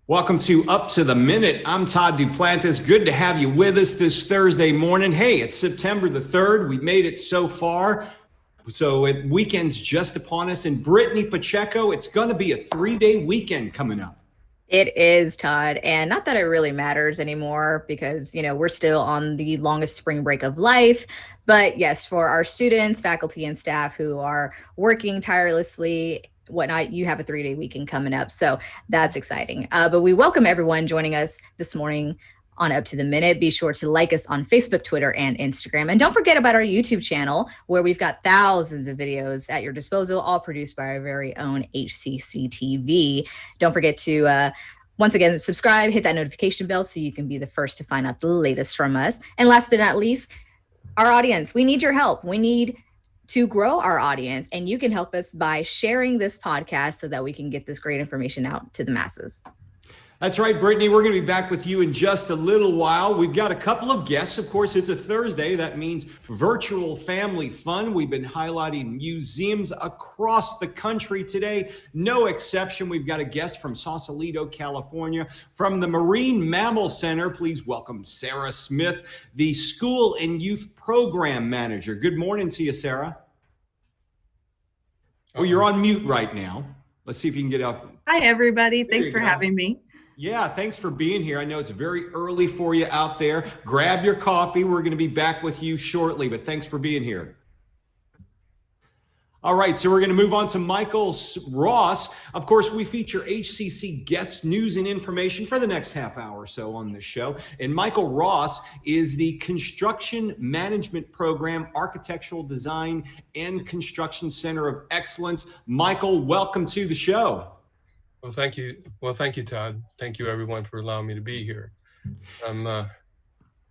Welcome to Up to the Minute. I'm Todd Duplantis. Good to have you with us this Thursday morning. Hey, it's September the 3rd. We made it so far. So weekend's just upon us. And Brittany Pacheco, it's going to be a 3-day weekend coming up. It is, Todd. And not that it really matters anymore because, we're still on the longest spring break of life. But yes, for our students, faculty, and staff who are working tirelessly, whatnot, you have a 3-day weekend coming up. So that's exciting. But we welcome everyone joining us this morning on Up to the Minute. Be sure to like us on Facebook, Twitter, and Instagram. And don't forget about our YouTube channel, where we've got thousands of videos at your disposal, all produced by our very own HCCTV. Don't forget to, once again, subscribe, hit that notification bell so you can be the first to find out the latest from us. And last but not least, our audience. We need your help. We need to grow our audience, and you can help us by sharing this podcast so that we can get this great information out to the masses. That's right, Brittany. We're going to be back with you in just a little while. We've got a couple of guests. Of course, it's a Thursday. That means virtual family fun. We've been highlighting museums across the country today. No exception. We've got a guest from Sausalito, California. From the Marine Mammal Center, please welcome Sarah Smith, the School and Youth Program Manager. Good morning to you, Sarah. Oh, you're on mute right now. Let's see if you can get up. Hi, everybody. Thanks for having me. Yeah, thanks for being here. I know it's very early for you out there. Grab your coffee. We're going to be back with you shortly, but thanks for being here. All right, so we're going to move on to Michael Ross. Of course, we feature HCC guest news and information for the next half hour or so on this show. And Michael Ross is the Construction Management Program, Architectural Design and Construction Center of Excellence. Michael, welcome to the show. Well, thank you. Well, thank you, Todd. Thank you, everyone, for allowing me to be here. I'd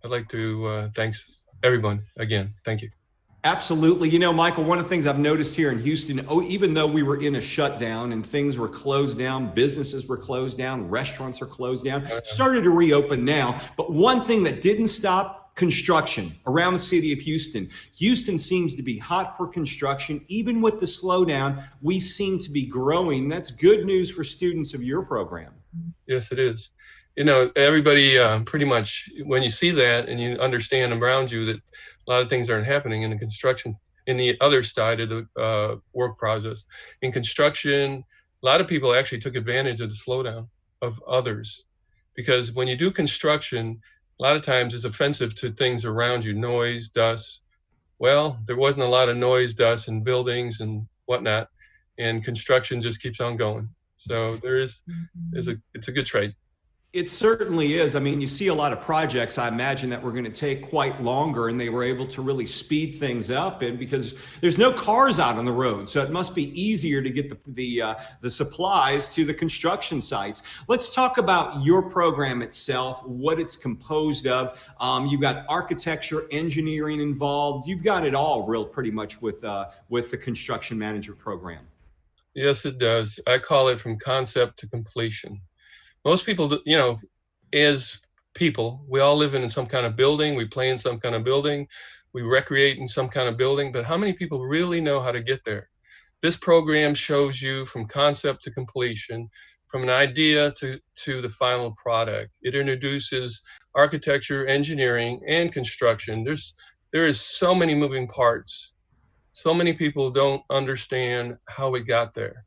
like to thanks everyone again. Thank you. Absolutely. Michael, one of the things I've noticed here in Houston, even though we were in a shutdown and things were closed down, businesses were closed down, restaurants are closed down, started to reopen now. But one thing that didn't stop: construction around the city of Houston. Houston seems to be hot for construction. Even with the slowdown, we seem to be growing. That's good news for students of your program. Yes, it is. Everybody pretty much, when you see that and you understand around you that a lot of things aren't happening in the construction, in the other side of the work process. In construction, a lot of people actually took advantage of the slowdown of others, because when you do construction, a lot of times it's offensive to things around you, noise, dust. Well, there wasn't a lot of noise, dust, and buildings and whatnot, and construction just keeps on going. So it's a good trade. It certainly is. I mean, you see a lot of projects, I imagine, that were going to take quite longer, and they were able to really speed things up, and because there's no cars out on the road, so it must be easier to get the supplies to the construction sites. Let's talk about your program itself, what it's composed of. You've got architecture, engineering involved. You've got it all, pretty much with the construction manager program. Yes, it does. I call it from concept to completion. Most people, as people, we all live in some kind of building, we play in some kind of building, we recreate in some kind of building, but how many people really know how to get there? This program shows you from concept to completion, from an idea to the final product. It introduces architecture, engineering, and construction. There is so many moving parts. So many people don't understand how we got there.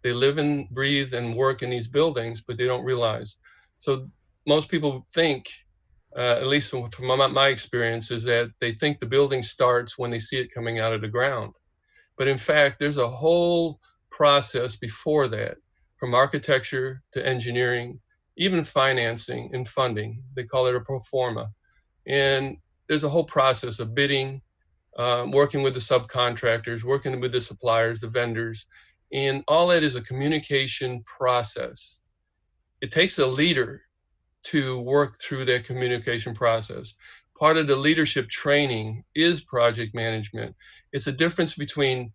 They live and breathe and work in these buildings, but they don't realize. So most people think, at least from my experience, is that they think the building starts when they see it coming out of the ground. But in fact, there's a whole process before that, from architecture to engineering, even financing and funding. They call it a pro forma. And there's a whole process of bidding, working with the subcontractors, working with the suppliers, the vendors. And all that is a communication process. It takes a leader to work through that communication process. Part of the leadership training is project management. It's a difference between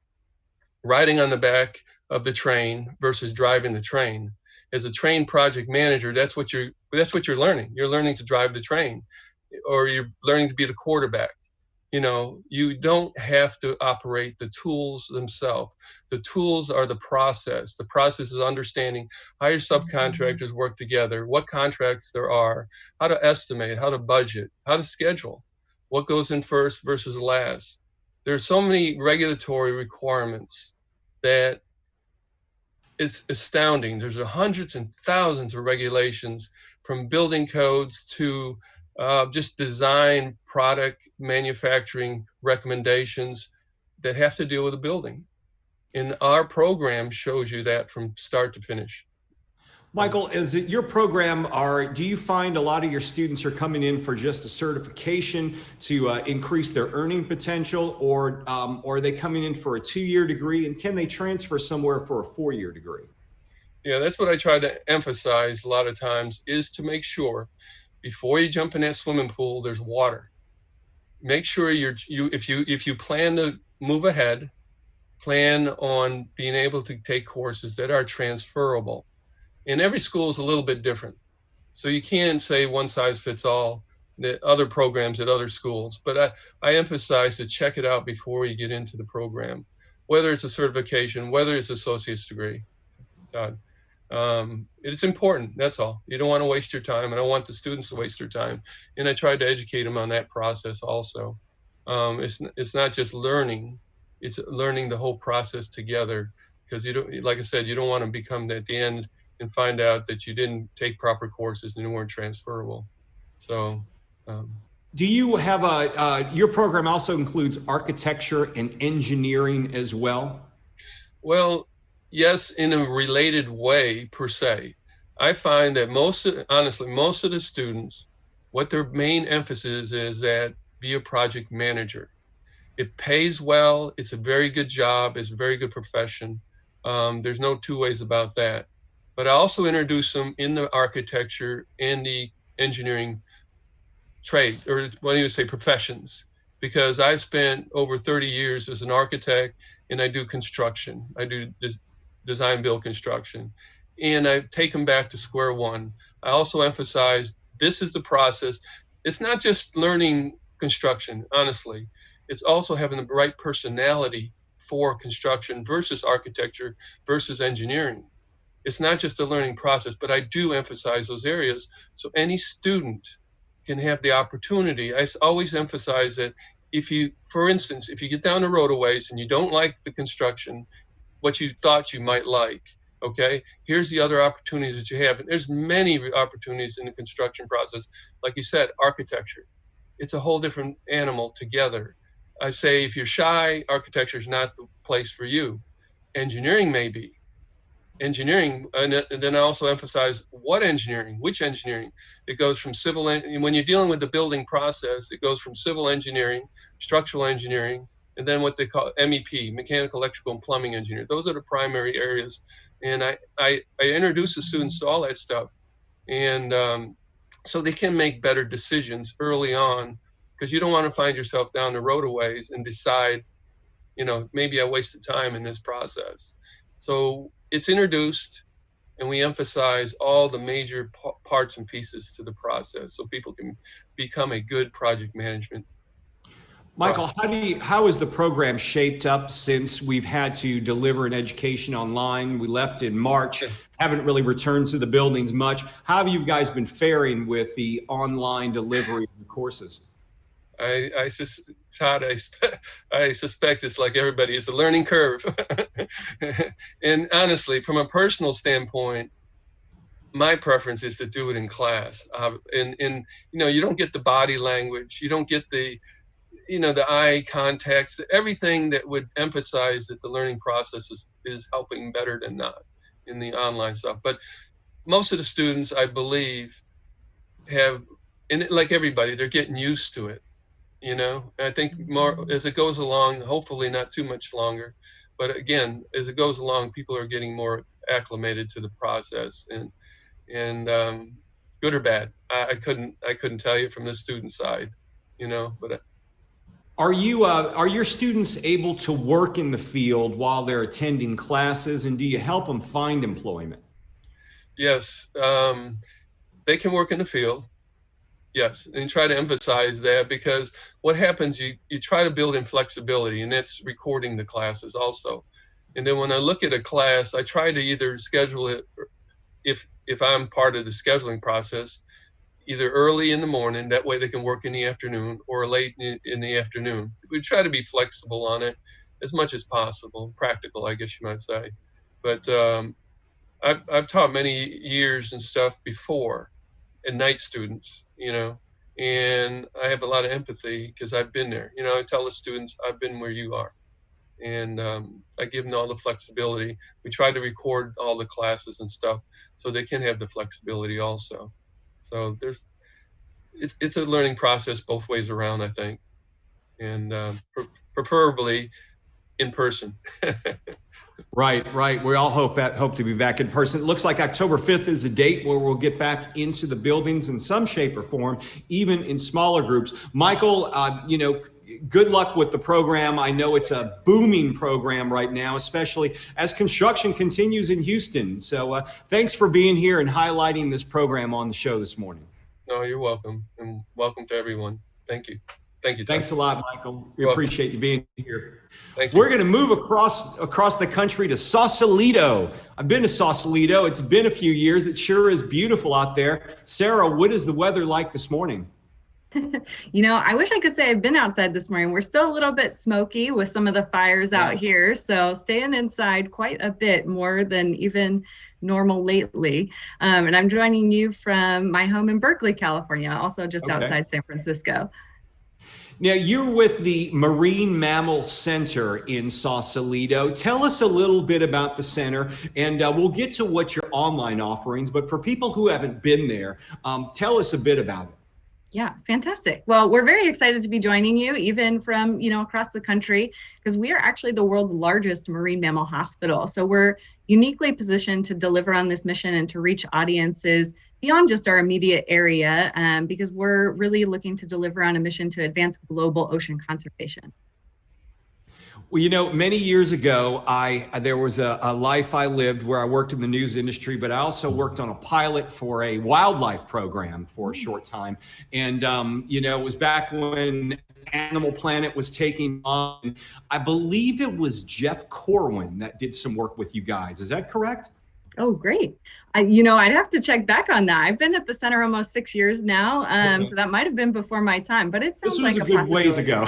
riding on the back of the train versus driving the train. As a trained project manager, that's what you're learning. You're learning to drive the train, or you're learning to be the quarterback. You don't have to operate the tools themselves. The tools are the process. The process is understanding how your subcontractors work together, what contracts there are, how to estimate, how to budget, how to schedule, what goes in first versus last. There's so many regulatory requirements that it's astounding. There's hundreds and thousands of regulations, from building codes to just design, product, manufacturing recommendations that have to deal with the building. And our program shows you that from start to finish. Michael, is it your program, do you find a lot of your students are coming in for just a certification to increase their earning potential, or are they coming in for a 2-year degree, and can they transfer somewhere for a 4-year degree? Yeah, that's what I try to emphasize a lot of times, is to make sure before you jump in that swimming pool, there's water. Make sure if you plan to move ahead, plan on being able to take courses that are transferable. And every school is a little bit different. So you can't say one size fits all, the other programs at other schools, but I emphasize to check it out before you get into the program, whether it's a certification, whether it's an associate's degree. Todd. It's important, that's all. You don't want to waste your time, and I don't want the students to waste their time. And I try to educate them on that process also. It's not just learning, it's learning the whole process together, because you don't, like I said, you don't want to become at the end and find out that you didn't take proper courses and they weren't transferable. So. Do you have your program also includes architecture and engineering as well? Well, yes, in a related way per se. I find that honestly, most of the students, what their main emphasis is that be a project manager. It pays well, it's a very good job, it's a very good profession. There's no two ways about that. But I also introduce them in the architecture and the engineering trade, or what do you say, professions, because I spent over 30 years as an architect, and I do construction. I do design, build, construction, and I take them back to square one. I also emphasize this is the process. It's not just learning construction, honestly. It's also having the right personality for construction versus architecture versus engineering. It's not just a learning process, but I do emphasize those areas so any student can have the opportunity. I always emphasize that for instance, if you get down the roadways and you don't like the construction, what you thought you might like, okay, here's the other opportunities that you have. And there's many opportunities in the construction process. Like you said, architecture, it's a whole different animal together. I say if you're shy, architecture is not the place for you. Engineering may be. Engineering, and then I also emphasize what engineering, which engineering. It goes from when you're dealing with the building process, it goes from civil engineering, structural engineering, and then what they call MEP, mechanical, electrical, and plumbing engineer. Those are the primary areas. And I introduce the students to all that stuff. And so they can make better decisions early on, because you don't want to find yourself down the roadways and decide, maybe I wasted time in this process. So it's introduced, and we emphasize all the major parts and pieces to the process so people can become a good project management. Michael, how is the program shaped up since we've had to deliver an education online? We left in March, haven't really returned to the buildings much. How have you guys been faring with the online delivery of the courses? I suspect it's like everybody, it's a learning curve. And honestly, from a personal standpoint, my preference is to do it in class. And you don't get the body language, you don't get the eye context, everything that would emphasize that the learning process is helping better than not in the online stuff. But most of the students, I believe, have, and like everybody, they're getting used to it. I think more as it goes along, hopefully not too much longer, but again, as it goes along, people are getting more acclimated to the process, and good or bad. I couldn't tell you from the student side, but. Are your students able to work in the field while they're attending classes, and do you help them find employment? Yes, they can work in the field. Yes, and try to emphasize that, because what happens, you try to build in flexibility, and that's recording the classes also. And then when I look at a class, I try to either schedule it, if I'm part of the scheduling process, either early in the morning, that way they can work in the afternoon, or late in the afternoon. We try to be flexible on it as much as possible, practical, I guess you might say. But I've taught many years and stuff before, and night students, and I have a lot of empathy because I've been there. I tell the students, I've been where you are. And I give them all the flexibility. We try to record all the classes and stuff so they can have the flexibility also. So it's a learning process both ways around, I think, and preferably in person. Right. We all hope to be back in person. It looks like October 5th is a date where we'll get back into the buildings in some shape or form, even in smaller groups. Michael, good luck with the program. I know it's a booming program right now, especially as construction continues in Houston. So thanks for being here and highlighting this program on the show this morning. No, you're welcome, and welcome to everyone. Thank you. Thanks a lot, Michael. We You're appreciate you being here. Thank you. We're going to move across the country to Sausalito. I've been to Sausalito. It's been a few years. It sure is beautiful out there. Sarah, what is the weather like this morning? I wish I could say I've been outside this morning. We're still a little bit smoky with some of the fires out here. So staying inside quite a bit more than even normal lately. And I'm joining you from my home in Berkeley, California, also just outside San Francisco. Now, you're with the Marine Mammal Center in Sausalito. Tell us a little bit about the center, and we'll get to what your online offerings, but for people who haven't been there, tell us a bit about it. Yeah, fantastic. Well, we're very excited to be joining you, even from, across the country, because we are actually the world's largest marine mammal hospital. So we're uniquely positioned to deliver on this mission and to reach audiences beyond just our immediate area, because we're really looking to deliver on a mission to advance global ocean conservation. Well, many years ago, there was a life I lived where I worked in the news industry, but I also worked on a pilot for a wildlife program for a short time. And, it was back when Animal Planet was taking on. I believe it was Jeff Corwin that did some work with you guys. Is that correct? Oh, great. I'd have to check back on that. I've been at the center almost 6 years now. So that might have been before my time, but it sounds like a good ways ago.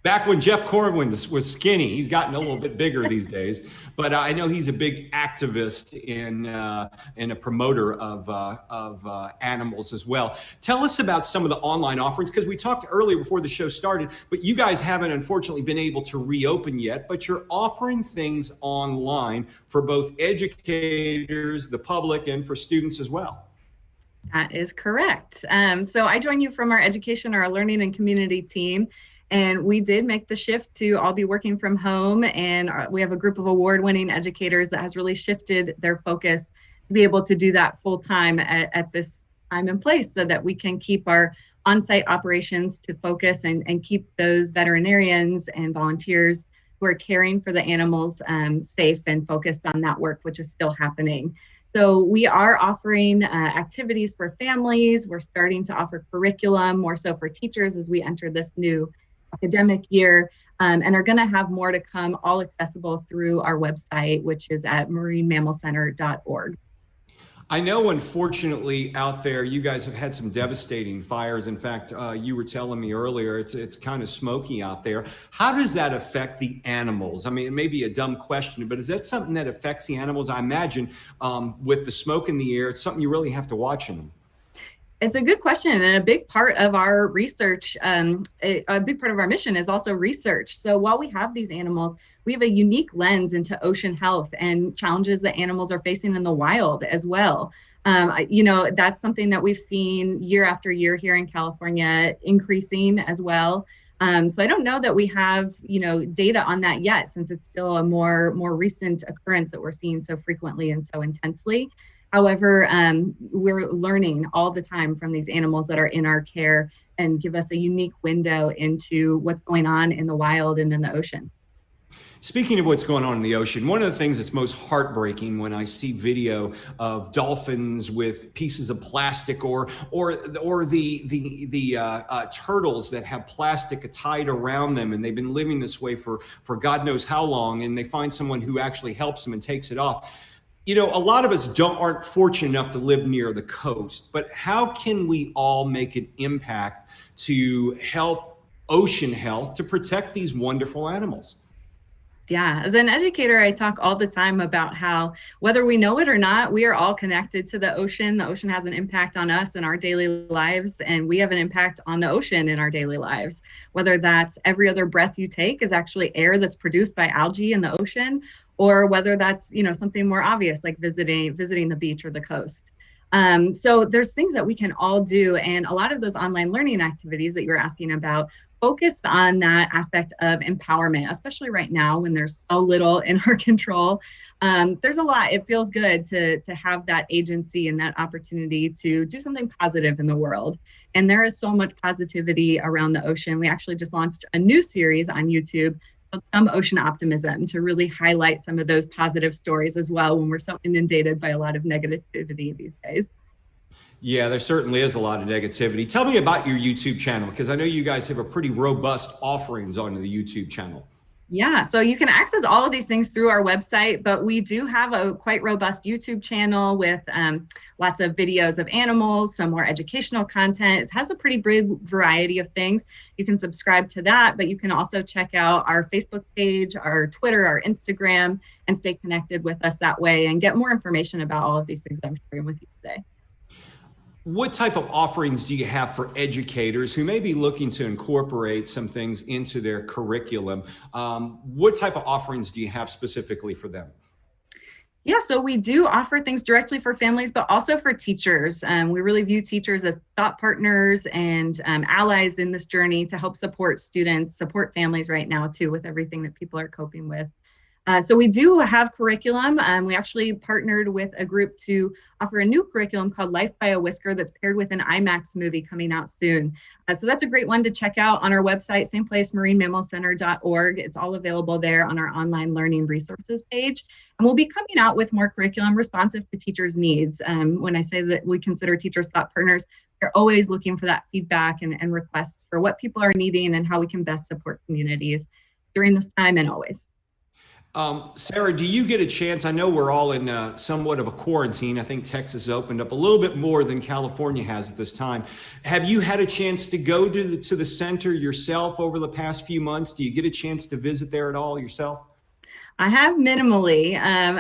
Back when Jeff Corwin was skinny. He's gotten a little bit bigger these days, but I know he's a big activist and a promoter of animals as well. Tell us about some of the online offerings, because we talked earlier before the show started, but you guys haven't unfortunately been able to reopen yet, but you're offering things online for both educators, the public, and for students as well. That is correct. So I join you from our education, our learning and community team. And we did make the shift to all be working from home. And we have a group of award-winning educators that has really shifted their focus to be able to do that full time at this time and place, so that we can keep our on-site operations to focus and keep those veterinarians and volunteers who are caring for the animals safe and focused on that work, which is still happening. So we are offering activities for families. We're starting to offer curriculum more so for teachers as we enter this new academic year, and are going to have more to come, all accessible through our website, which is at marinemammalcenter.org. I know, unfortunately, out there, you guys have had some devastating fires. In fact, you were telling me earlier, it's kind of smoky out there. How does that affect the animals? I mean, it may be a dumb question, but is that something that affects the animals? I imagine with the smoke in the air, it's something you really have to watch in them. It's a good question, and a big part of our research, a big part of our mission is also research. So while we have these animals, we have a unique lens into ocean health and challenges that animals are facing in the wild as well. That's something that we've seen year after year here in California, increasing as well. So I don't know that we have, data on that yet, since it's still a more recent occurrence that we're seeing so frequently and so intensely. However, we're learning all the time from these animals that are in our care and give us a unique window into what's going on in the wild and in the ocean. Speaking of what's going on in the ocean, one of the things that's most heartbreaking when I see video of dolphins with pieces of plastic or the turtles that have plastic tied around them, and they've been living this way for God knows how long, and they find someone who actually helps them and takes it off. You know, a lot of us aren't fortunate enough to live near the coast, but how can we all make an impact to help ocean health, to protect these wonderful animals? Yeah, as an educator, I talk all the time about how, whether we know it or not, we are all connected to the ocean. The ocean has an impact on us in our daily lives, and we have an impact on the ocean in our daily lives. Whether that's every other breath you take is actually air that's produced by algae in the ocean, or whether that's, you know, something more obvious like visiting the beach or the coast. So there's things that we can all do, and a lot of those online learning activities that you're asking about focus on that aspect of empowerment, especially right now when there's so little in our control. There's a lot. It feels good to have that agency and that opportunity to do something positive in the world. And there is so much positivity around the ocean. We actually just launched a new series on YouTube called Some Ocean Optimism to really highlight some of those positive stories as well when we're so inundated by a lot of negativity these days. Yeah, there certainly is a lot of negativity. Tell me about your YouTube channel, because I know you guys have a pretty robust offerings on the YouTube channel. Yeah, so you can access all of these things through our website, but we do have a quite robust YouTube channel with lots of videos of animals, some more educational content. It has a pretty big variety of things. You can subscribe to that, but you can also check out our Facebook page, our Twitter, our Instagram, and stay connected with us that way and get more information about all of these things I'm sharing with you today. What type of offerings do you have for educators who may be looking to incorporate some things into their curriculum? What type of offerings do you have specifically for them? Yeah, so we do offer things directly for families, but also for teachers. We really view teachers as thought partners and allies in this journey to help support students, support families right now too, with everything that people are coping with. So we do have curriculum. We actually partnered with a group to offer a new curriculum called Life by a Whisker that's paired with an IMAX movie coming out soon. So that's a great one to check out on our website, same place, marinemammalcenter.org. It's all available there on our online learning resources page. And we'll be coming out with more curriculum responsive to teachers' needs. When I say that we consider teachers thought partners, we're always looking for that feedback and requests for what people are needing and how we can best support communities during this time and always. Sarah, do you get a chance? I know we're all in somewhat of a quarantine. I think Texas opened up a little bit more than California has at this time. Have you had a chance to go to the center yourself over the past few months? Do you get a chance to visit there at all yourself? I have minimally.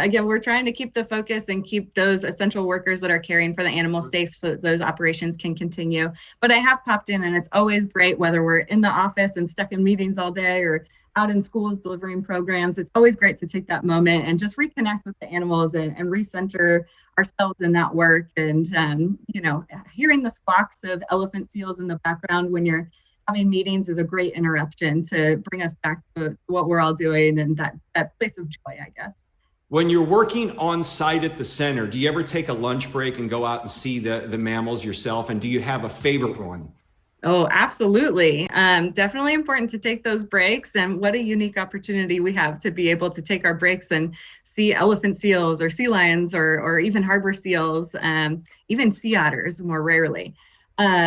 Again, we're trying to keep the focus and keep those essential workers that are caring for the animals safe so that those operations can continue. But I have popped in, and it's always great whether we're in the office and stuck in meetings all day or out in schools delivering programs. It's always great to take that moment and just reconnect with the animals and recenter ourselves in that work. And, you know, hearing the squawks of elephant seals in the background when you're having meetings is a great interruption to bring us back to what we're all doing and that place of joy, I guess. When you're working on site at the center, do you ever take a lunch break and go out and see the mammals yourself? And do you have a favorite one? Oh, absolutely. Definitely important to take those breaks. And what a unique opportunity we have to be able to take our breaks and see elephant seals or sea lions or even harbor seals, even sea otters more rarely.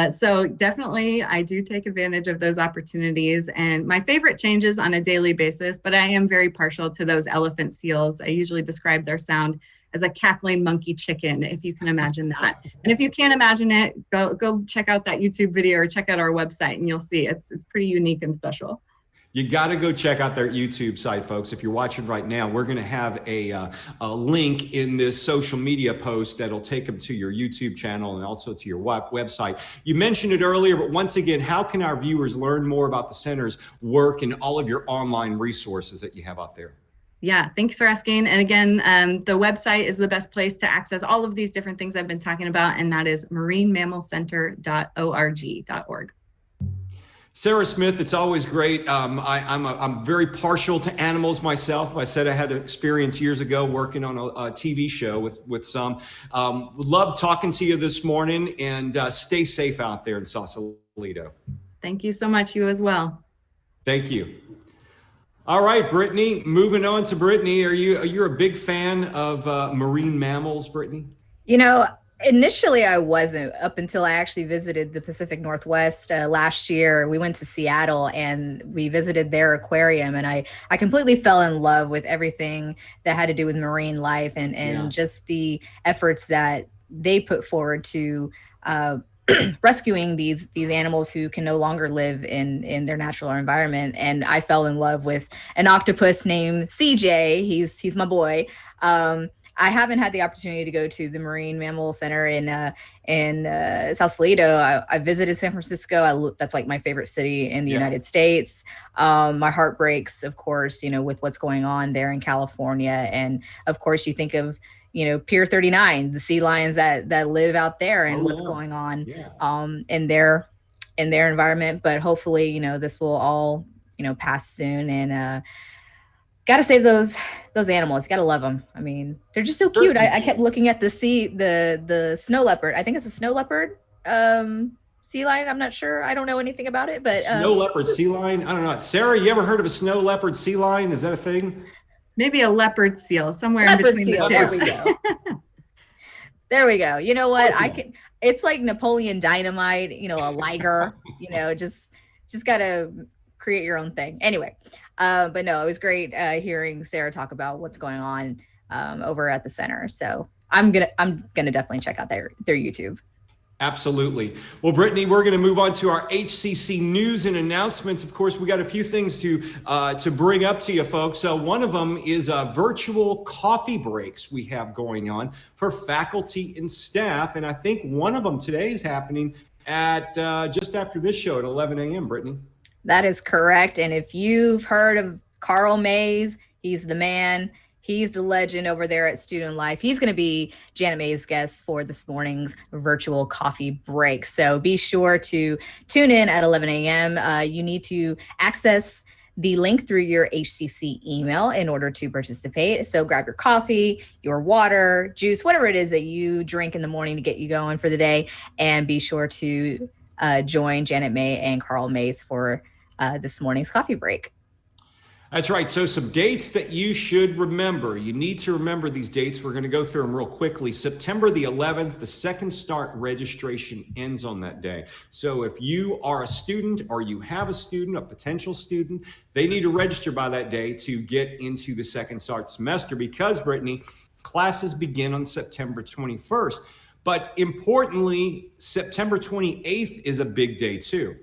So definitely I do take advantage of those opportunities, and my favorite changes on a daily basis, but I am very partial to those elephant seals. I usually describe their sound as a cackling monkey chicken, if you can imagine that. And if you can't imagine it, go check out that YouTube video or check out our website and you'll see it's pretty unique and special. You got to go check out their YouTube site, folks. If you're watching right now, we're going to have a link in this social media post that'll take them to your YouTube channel and also to your website. You mentioned it earlier, but once again, how can our viewers learn more about the center's work and all of your online resources that you have out there? Yeah, thanks for asking. And again, the website is the best place to access all of these different things I've been talking about, and that is marinemammalcenter.org. Sarah Smith, it's always great. I'm very partial to animals myself. I said I had an experience years ago working on a TV show with some. Love talking to you this morning, and stay safe out there in Sausalito. Thank you so much. You as well. Thank you. All right, Brittany, moving on to Brittany. You're a big fan of marine mammals, Brittany? You know, initially I wasn't, up until I actually visited the Pacific Northwest last year. We went to Seattle and we visited their aquarium, and I completely fell in love with everything that had to do with marine life and just the efforts that they put forward to rescuing these animals who can no longer live in their natural environment. And I fell in love with an octopus named CJ. He's my boy. I haven't had the opportunity to go to the Marine Mammal Center in Sausalito. I visited San Francisco. That's like my favorite city in the United States. My heart breaks, of course, with what's going on there in California. And of course, you think of Pier 39, the sea lions that live out there, and what's going on in their environment. But hopefully, this will all pass soon, and gotta save those animals. Gotta love them. I mean, they're just so cute. I kept looking at the snow leopard. I think it's a snow leopard sea lion. I'm not sure. I don't know anything about it, but snow leopard sea lion. I don't know. Sarah, you ever heard of a snow leopard sea lion? Is that a thing? Maybe a leopard seal, somewhere in between the two. There we go. There we go. You know what? It's like Napoleon Dynamite, a liger, just gotta create your own thing. Anyway, but no, it was great hearing Sarah talk about what's going on over at the center. So I'm gonna definitely check out their YouTube. Absolutely. Well, Brittany, we're going to move on to our HCC news and announcements. Of course, we got a few things to bring up to you folks. One of them is virtual coffee breaks we have going on for faculty and staff. And I think one of them today is happening at just after this show at 11 a.m., Brittany. That is correct. And if you've heard of Carl Mays, he's the man. He's the legend over there at Student Life. He's going to be Janet May's guest for this morning's virtual coffee break. So be sure to tune in at 11 a.m. You need to access the link through your HCC email in order to participate. So grab your coffee, your water, juice, whatever it is that you drink in the morning to get you going for the day. And be sure to join Janet May and Carl Mays for this morning's coffee break. That's right. So some dates that you should remember. You need to remember these dates. We're going to go through them real quickly. September the 11th, the second start registration ends on that day. So if you are a student or you have a student, a potential student, they need to register by that day to get into the second start semester because, Brittany, classes begin on September 21st. But importantly, September 28th is a big day too.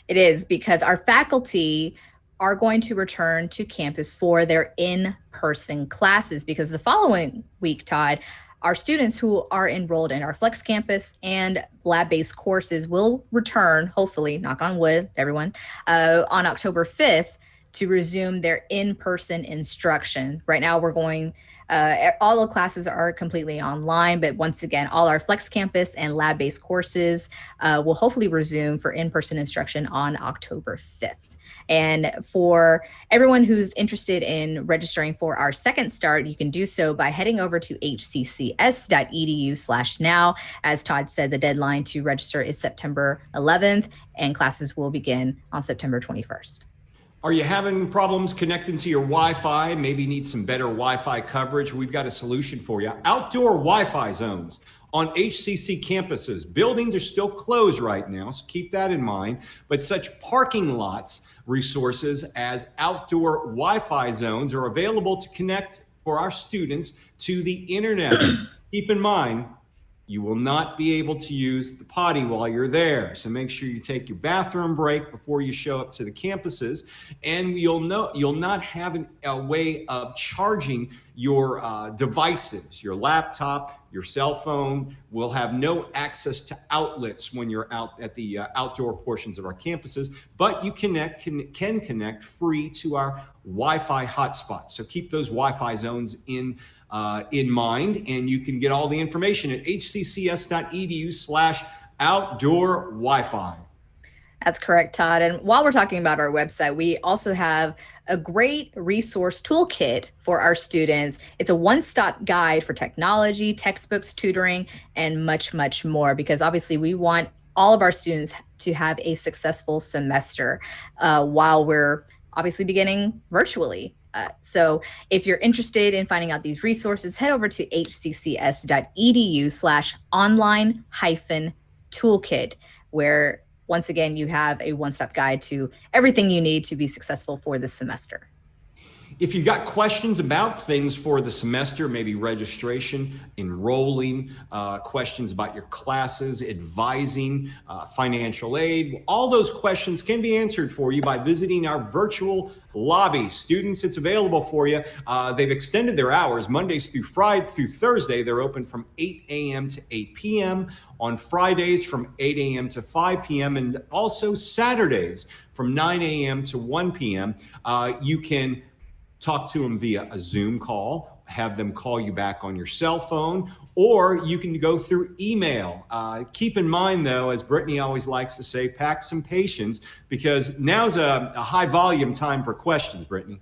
It is, because our faculty are going to return to campus for their in-person classes, because the following week, Todd, our students who are enrolled in our Flex Campus and lab-based courses will return, hopefully, knock on wood, everyone, on October 5th to resume their in-person instruction. Right now, we're going, all the classes are completely online, but once again, all our Flex Campus and lab-based courses will hopefully resume for in-person instruction on October 5th. And for everyone who's interested in registering for our second start, you can do so by heading over to hccs.edu/now. As Todd said, the deadline to register is September 11th, and classes will begin on September 21st. Are you having problems connecting to your Wi-Fi? Maybe need some better Wi-Fi coverage? We've got a solution for you. Outdoor Wi-Fi zones on HCC campuses. Buildings are still closed right now, so keep that in mind. But such parking lots resources as outdoor Wi-Fi zones are available to connect for our students to the internet. Keep in mind, you will not be able to use the potty while you're there. So make sure you take your bathroom break before you show up to the campuses. And you'll not have a way of charging your devices, your laptop, your cell phone. Will have no access to outlets when you're out at the outdoor portions of our campuses, but you can connect free to our Wi-Fi hotspots. So keep those Wi-Fi zones in mind, and you can get all the information at hccs.edu/outdoor Wi-Fi. That's correct, Todd. And while we're talking about our website, we also have a great resource toolkit for our students. It's a one-stop guide for technology, textbooks, tutoring, and much, much more, because obviously we want all of our students to have a successful semester while we're obviously beginning virtually. So if you're interested in finding out these resources, head over to hccs.edu/online-toolkit, where once again, you have a one-stop guide to everything you need to be successful for this semester. If you got questions about things for the semester, maybe registration, enrolling, questions about your classes, advising, financial aid, all those questions can be answered for you by visiting our virtual lobby. Students, it's available for you. They've extended their hours Mondays through Friday through Thursday. They're open from 8 a.m. to 8 p.m. On Fridays from 8 a.m. to 5 p.m. and also Saturdays from 9 a.m. to 1 p.m. You can talk to them via a Zoom call, have them call you back on your cell phone, or you can go through email. Keep in mind, though, as Brittany always likes to say, pack some patience, because now's a high volume time for questions, Brittany.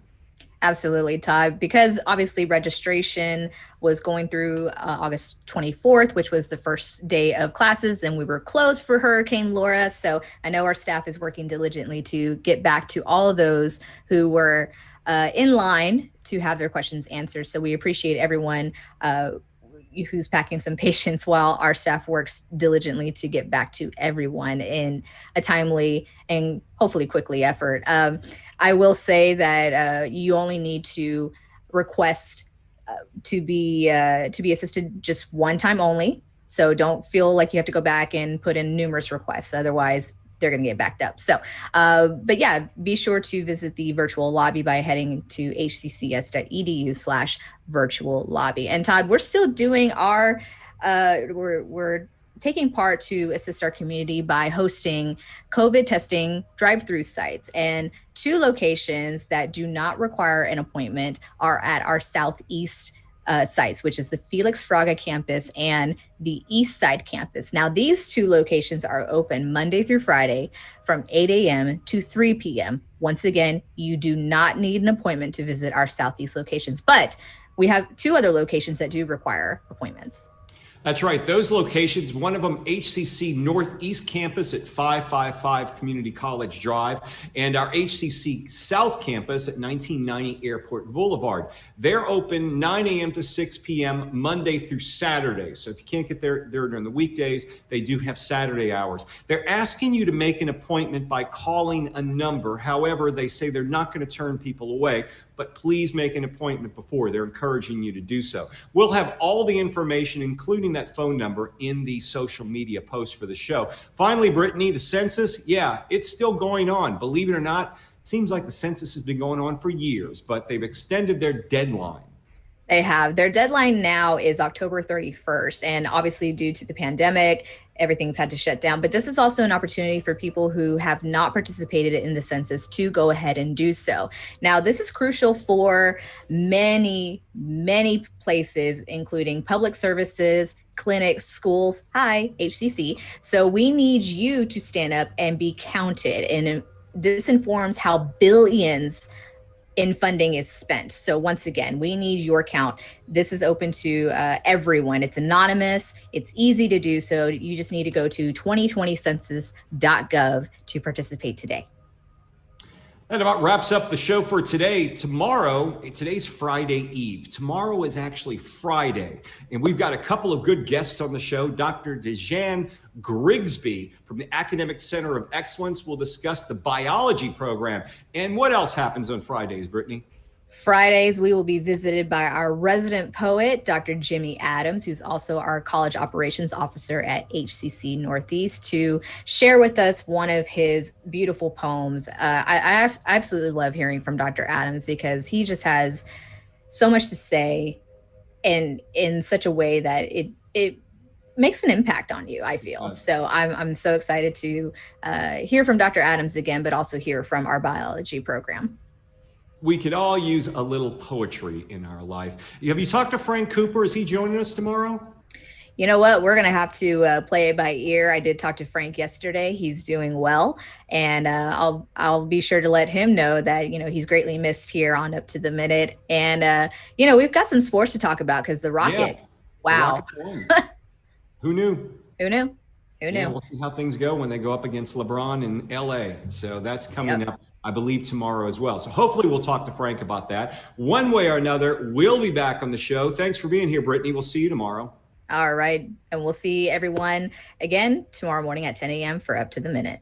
Absolutely, Todd, because obviously registration was going through August 24th, which was the first day of classes. Then we were closed for Hurricane Laura. So I know our staff is working diligently to get back to all of those who were in line to have their questions answered. So we appreciate everyone who's packing some patience while our staff works diligently to get back to everyone in a timely and hopefully quickly effort. I will say that you only need to request to be assisted just one time only. So don't feel like you have to go back and put in numerous requests. Otherwise, they're going to get backed up. So, but yeah, be sure to visit the virtual lobby by heading to hccs.edu/virtual lobby. And Todd, we're still doing our, we're taking part to assist our community by hosting COVID testing drive-through sites, and 2 locations that do not require an appointment are at our Southeast sites, which is the Felix Fraga campus and the East Side campus. Now, these 2 locations are open Monday through Friday from 8 a.m. to 3 p.m. Once again, you do not need an appointment to visit our Southeast locations, but we have 2 other locations that do require appointments. That's right. Those locations, one of them, HCC Northeast Campus at 555 Community College Drive, and our HCC South Campus at 1990 Airport Boulevard. They're open 9 a.m. to 6 p.m. Monday through Saturday. So if you can't get there during the weekdays, they do have Saturday hours. They're asking you to make an appointment by calling a number. However, they say they're not going to turn people away, but please make an appointment before. They're encouraging you to do so. We'll have all the information, including that phone number, in the social media post for the show. Finally, Brittany, the census, yeah, it's still going on. Believe it or not, it seems like the census has been going on for years, but they've extended their deadline. They have. Their deadline now is October 31st. And obviously, due to the pandemic, everything's had to shut down. But this is also an opportunity for people who have not participated in the census to go ahead and do so. Now, this is crucial for many, many places, including public services, clinics, schools. Hi, HCC. So we need you to stand up and be counted. And this informs how billions in funding is spent. So once again, we need your count. This is open to everyone. It's anonymous. It's easy to do so. You just need to go to 2020census.gov to participate today. That about wraps up the show for today. Today's Friday Eve. Tomorrow is actually Friday, and we've got a couple of good guests on the show. Dr. Dejan Grigsby from the Academic Center of Excellence will discuss the biology program. And what else happens on Fridays, Brittany? Fridays, we will be visited by our resident poet, Dr. Jimmy Adams, who's also our college operations officer at HCC Northeast, to share with us one of his beautiful poems. I absolutely love hearing from Dr. Adams because he just has so much to say, and in such a way that it makes an impact on you, I feel. So I'm so excited to hear from Dr. Adams again, but also hear from our biology program. We could all use a little poetry in our life. Have you talked to Frank Cooper? Is he joining us tomorrow? You know what? We're going to have to play it by ear. I did talk to Frank yesterday. He's doing well. And I'll be sure to let him know that, he's greatly missed here on Up to the Minute. And, we've got some sports to talk about because the Rockets, wow. The Rockets Who knew? Who knew? Yeah, we'll see how things go when they go up against LeBron in LA. So that's coming up I believe tomorrow as well. So hopefully we'll talk to Frank about that. One way or another, we'll be back on the show. Thanks for being here, Brittany. We'll see you tomorrow. All right. And we'll see everyone again tomorrow morning at 10 a.m. for Up to the Minute.